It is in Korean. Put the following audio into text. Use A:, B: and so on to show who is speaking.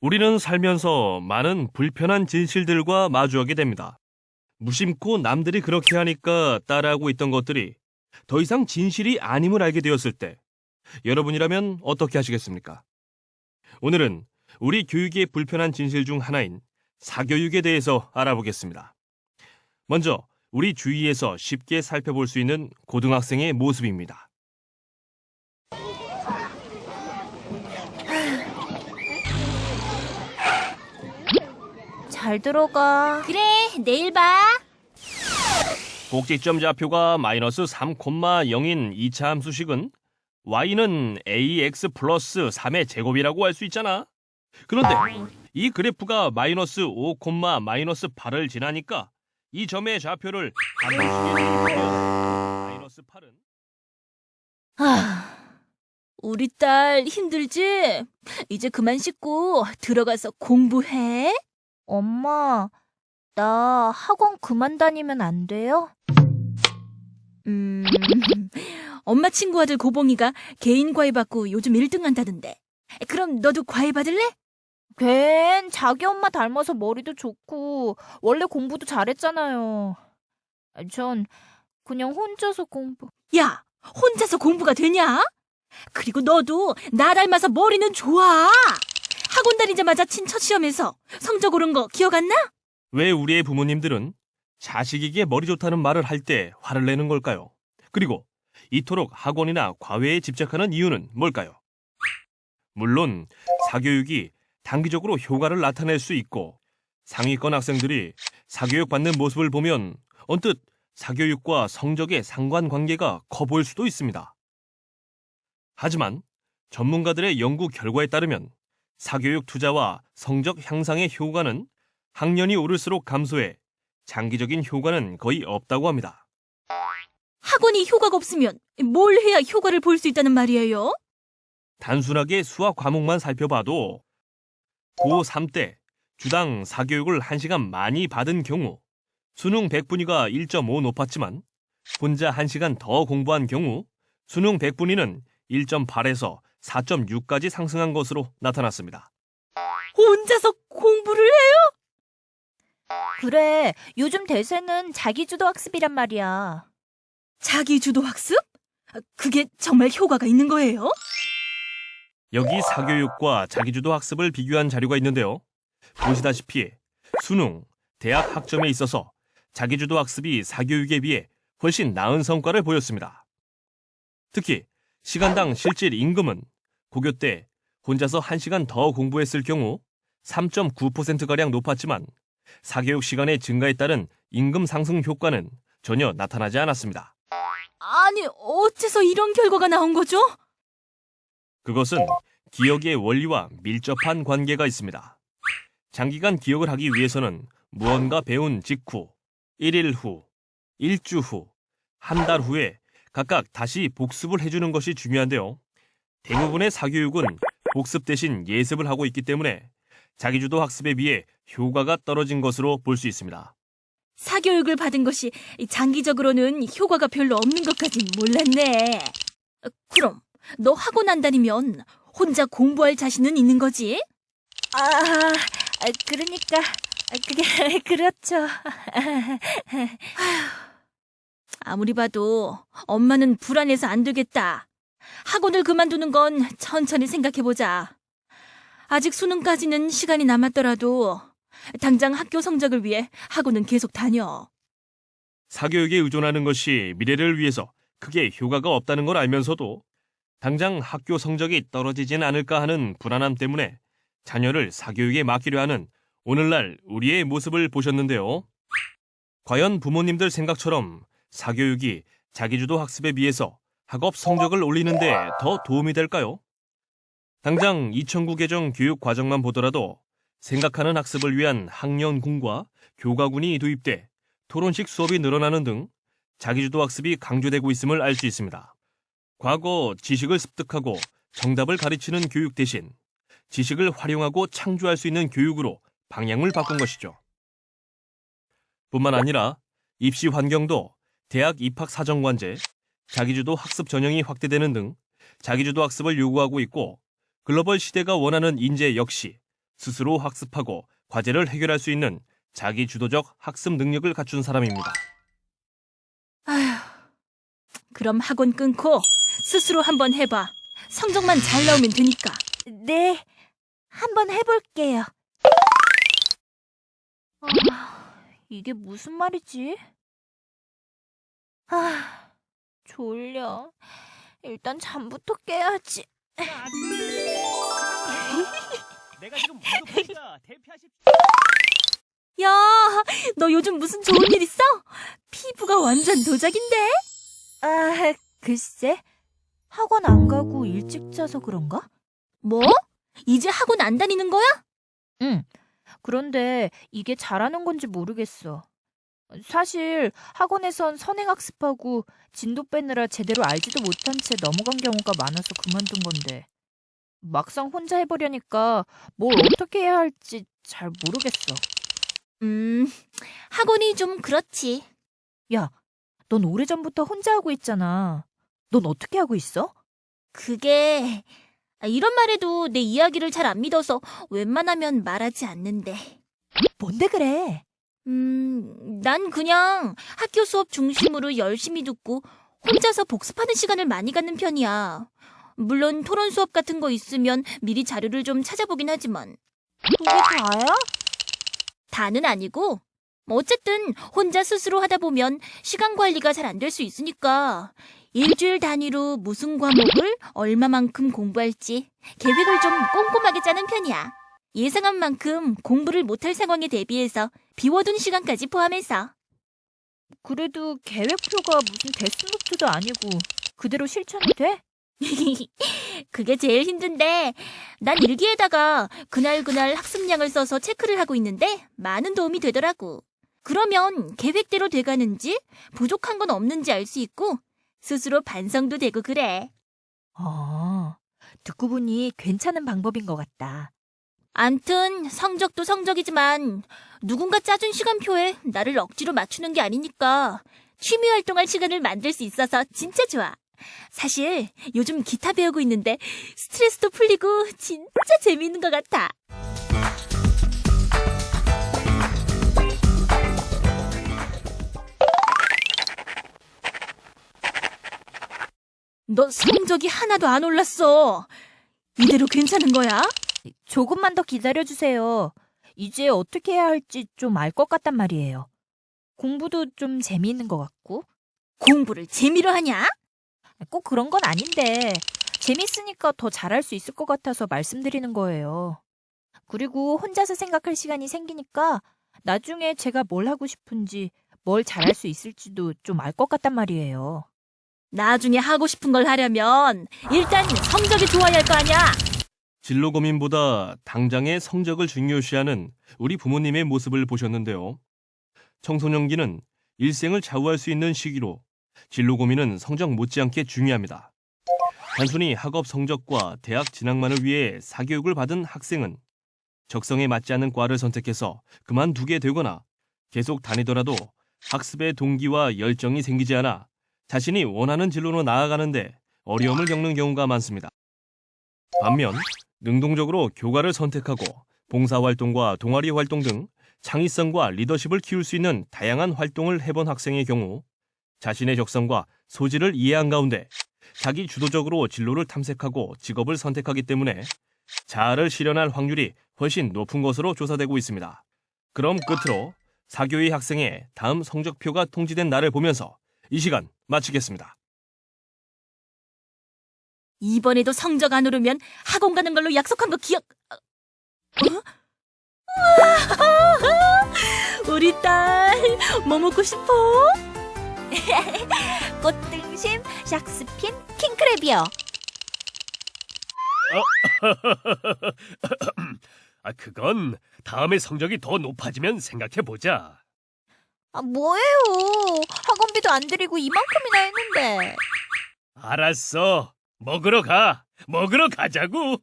A: 우리는 살면서 많은 불편한 진실들과 마주하게 됩니다. 무심코 남들이 그렇게 하니까 따라하고 있던 것들이 더 이상 진실이 아님을 알게 되었을 때 여러분이라면 어떻게 하시겠습니까? 오늘은 우리 교육의 불편한 진실 중 하나인 사교육에 대해서 알아보겠습니다. 먼저 우리 주위에서 쉽게 살펴볼 수 있는 고등학생의 모습입니다.
B: 잘 들어가.
C: 그래, 내일 봐.
A: 꼭지점 좌표가 마이너스 3,0인 2차 함수식은 y는 ax 플러스 3의 제곱이라고 할 수 있잖아. 그런데 이 그래프가 마이너스 5, 마이너스 8을 지나니까 이 점의 좌표를 함수식에 마이너스 8은
C: 우리 딸 힘들지? 이제 그만 씻고 들어가서 공부해.
B: 엄마, 나 학원 그만 다니면 안 돼요?
C: 엄마 친구 아들 고봉이가 개인 과외 받고 요즘 1등 한다던데. 그럼 너도 과외 받을래?
B: 걘 자기 엄마 닮아서 머리도 좋고 원래 공부도 잘했잖아요. 전 그냥 혼자서 공부.
C: 야, 혼자서 공부가 되냐? 그리고 너도 나 닮아서 머리는 좋아. 학원 다니자마자 친 첫 시험에서 성적 오른 거 기억 안 나?
A: 왜 우리의 부모님들은 자식에게 머리 좋다는 말을 할 때 화를 내는 걸까요? 그리고 이토록 학원이나 과외에 집착하는 이유는 뭘까요? 물론 사교육이 단기적으로 효과를 나타낼 수 있고 상위권 학생들이 사교육 받는 모습을 보면 언뜻 사교육과 성적의 상관관계가 커 보일 수도 있습니다. 하지만 전문가들의 연구 결과에 따르면 사교육 투자와 성적 향상의 효과는 학년이 오를수록 감소해 장기적인 효과는 거의 없다고 합니다.
C: 학원이 효과가 없으면 뭘 해야 효과를 볼 수 있다는 말이에요?
A: 단순하게 수학 과목만 살펴봐도 고3 때 주당 사교육을 1시간 많이 받은 경우 수능 100분위가 1.5 높았지만 혼자 1시간 더 공부한 경우 수능 100분위는 1.8에서 4.6까지 상승한 것으로 나타났습니다.
C: 혼자서 공부를 해요?
B: 그래, 요즘 대세는 자기주도 학습이란 말이야.
C: 자기주도 학습? 그게 정말 효과가 있는 거예요?
A: 여기 사교육과 자기주도 학습을 비교한 자료가 있는데요. 보시다시피 수능, 대학 학점에 있어서 자기주도 학습이 사교육에 비해 훨씬 나은 성과를 보였습니다. 특히 시간당 실질 임금은 고교 때 혼자서 1시간 더 공부했을 경우 3.9%가량 높았지만 사교육 시간의 증가에 따른 임금 상승 효과는 전혀 나타나지 않았습니다.
C: 아니, 어째서 이런 결과가 나온 거죠?
A: 그것은 기억의 원리와 밀접한 관계가 있습니다. 장기간 기억을 하기 위해서는 무언가 배운 직후, 1일 후, 1주 후, 한 달 후에 각각 다시 복습을 해주는 것이 중요한데요. 대부분의 사교육은 복습 대신 예습을 하고 있기 때문에 자기주도 학습에 비해 효과가 떨어진 것으로 볼 수 있습니다.
C: 사교육을 받은 것이 장기적으로는 효과가 별로 없는 것까진 몰랐네. 그럼 너 학원 안 다니면 혼자 공부할 자신은 있는 거지?
B: 그러니까 그게 그렇죠.
C: 아무리 봐도 엄마는 불안해서 안 되겠다. 학원을 그만두는 건 천천히 생각해보자. 아직 수능까지는 시간이 남았더라도 당장 학교 성적을 위해 학원은 계속 다녀.
A: 사교육에 의존하는 것이 미래를 위해서 크게 효과가 없다는 걸 알면서도 당장 학교 성적이 떨어지진 않을까 하는 불안함 때문에 자녀를 사교육에 맡기려 하는 오늘날 우리의 모습을 보셨는데요. 과연 부모님들 생각처럼 사교육이 자기주도 학습에 비해서 학업 성적을 올리는 데 더 도움이 될까요? 당장 2009 개정 교육과정만 보더라도 생각하는 학습을 위한 학년군과 교과군이 도입돼 토론식 수업이 늘어나는 등 자기주도 학습이 강조되고 있음을 알 수 있습니다. 과거 지식을 습득하고 정답을 가르치는 교육 대신 지식을 활용하고 창조할 수 있는 교육으로 방향을 바꾼 것이죠. 뿐만 아니라 입시 환경도 대학 입학 사정관제, 자기주도 학습 전형이 확대되는 등 자기주도 학습을 요구하고 있고 글로벌 시대가 원하는 인재 역시 스스로 학습하고 과제를 해결할 수 있는 자기 주도적 학습 능력을 갖춘 사람입니다.
C: 아휴, 그럼 학원 끊고 스스로 한번 해봐. 성적만 잘 나오면 되니까.
B: 네, 한번 해볼게요. 이게 무슨 말이지? 졸려. 일단 잠부터 깨야지.
A: 내가 지금 모두 보니까 대피하십시오.
C: 야, 너 요즘 무슨 좋은 일 있어? 피부가 완전 도자기인데?
B: 글쎄. 학원 안 가고 일찍 자서 그런가?
C: 뭐? 이제 학원 안 다니는 거야?
B: 응. 그런데 이게 잘하는 건지 모르겠어. 사실 학원에선 선행학습하고 진도 빼느라 제대로 알지도 못한 채 넘어간 경우가 많아서 그만둔 건데 막상 혼자 해보려니까 뭘 어떻게 해야 할지 잘 모르겠어.
C: 학원이 좀 그렇지.
B: 야, 넌 오래전부터 혼자 하고 있잖아. 넌 어떻게 하고 있어?
C: 그게 이런 말해도 내 이야기를 잘 안 믿어서 웬만하면 말하지 않는데.
B: 뭔데 그래?
C: 난 그냥 학교 수업 중심으로 열심히 듣고 혼자서 복습하는 시간을 많이 갖는 편이야. 물론 토론 수업 같은 거 있으면 미리 자료를 좀 찾아보긴 하지만.
B: 그게 다야?
C: 다는 아니고 어쨌든 혼자 스스로 하다 보면 시간 관리가 잘 안 될 수 있으니까 일주일 단위로 무슨 과목을 얼마만큼 공부할지 계획을 좀 꼼꼼하게 짜는 편이야. 예상한 만큼 공부를 못할 상황에 대비해서 비워둔 시간까지 포함해서.
B: 그래도 계획표가 무슨 데스노트도 아니고 그대로 실천이 돼?
C: 그게 제일 힘든데 난 일기에다가 그날 학습량을 써서 체크를 하고 있는데 많은 도움이 되더라고. 그러면 계획대로 돼가는지 부족한 건 없는지 알 수 있고 스스로 반성도 되고 그래.
B: 듣고 보니 괜찮은 방법인 것 같다.
C: 암튼 성적도 성적이지만 누군가 짜준 시간표에 나를 억지로 맞추는 게 아니니까 취미 활동할 시간을 만들 수 있어서 진짜 좋아. 사실 요즘 기타 배우고 있는데 스트레스도 풀리고 진짜 재미있는 것 같아. 너 성적이 하나도 안 올랐어. 이대로 괜찮은 거야?
B: 조금만 더 기다려주세요. 이제 어떻게 해야 할지 좀 알 것 같단 말이에요. 공부도 좀 재미있는 것 같고.
C: 공부를 재미로 하냐?
B: 꼭 그런 건 아닌데 재밌으니까 더 잘할 수 있을 것 같아서 말씀드리는 거예요. 그리고 혼자서 생각할 시간이 생기니까 나중에 제가 뭘 하고 싶은지 뭘 잘할 수 있을지도 좀 알 것 같단 말이에요.
C: 나중에 하고 싶은 걸 하려면 일단 성적이 좋아야 할 거 아니야.
A: 진로 고민보다 당장의 성적을 중요시하는 우리 부모님의 모습을 보셨는데요. 청소년기는 일생을 좌우할 수 있는 시기로 진로 고민은 성적 못지않게 중요합니다. 단순히 학업 성적과 대학 진학만을 위해 사교육을 받은 학생은 적성에 맞지 않는 과를 선택해서 그만두게 되거나 계속 다니더라도 학습의 동기와 열정이 생기지 않아 자신이 원하는 진로로 나아가는데 어려움을 겪는 경우가 많습니다. 반면 능동적으로 교과를 선택하고 봉사활동과 동아리 활동 등 창의성과 리더십을 키울 수 있는 다양한 활동을 해본 학생의 경우 자신의 적성과 소질을 이해한 가운데 자기 주도적으로 진로를 탐색하고 직업을 선택하기 때문에 자아를 실현할 확률이 훨씬 높은 것으로 조사되고 있습니다. 그럼 끝으로 사교의 학생의 다음 성적표가 통지된 날을 보면서 이 시간 마치겠습니다.
C: 이번에도 성적 안 오르면 학원 가는 걸로 약속한 거 기억... 우리 딸 뭐 먹고 싶어?
B: 꽃등심, 샥스핀, 킹크랩이요.
A: 그건 다음에 성적이 더 높아지면 생각해보자.
B: 뭐예요? 학원비도 안 드리고 이만큼이나 했는데.
A: 알았어. 먹으러 가자고.